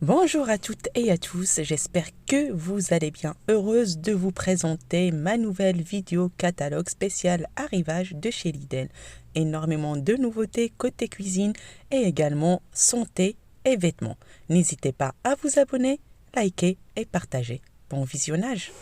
Bonjour à toutes et à tous, j'espère que vous allez bien. Heureuse de vous présenter ma nouvelle vidéo catalogue spéciale Arrivage de chez Lidl. Énormément de nouveautés côté cuisine et également santé et vêtements. N'hésitez pas à vous abonner, liker et partager. Bon visionnage!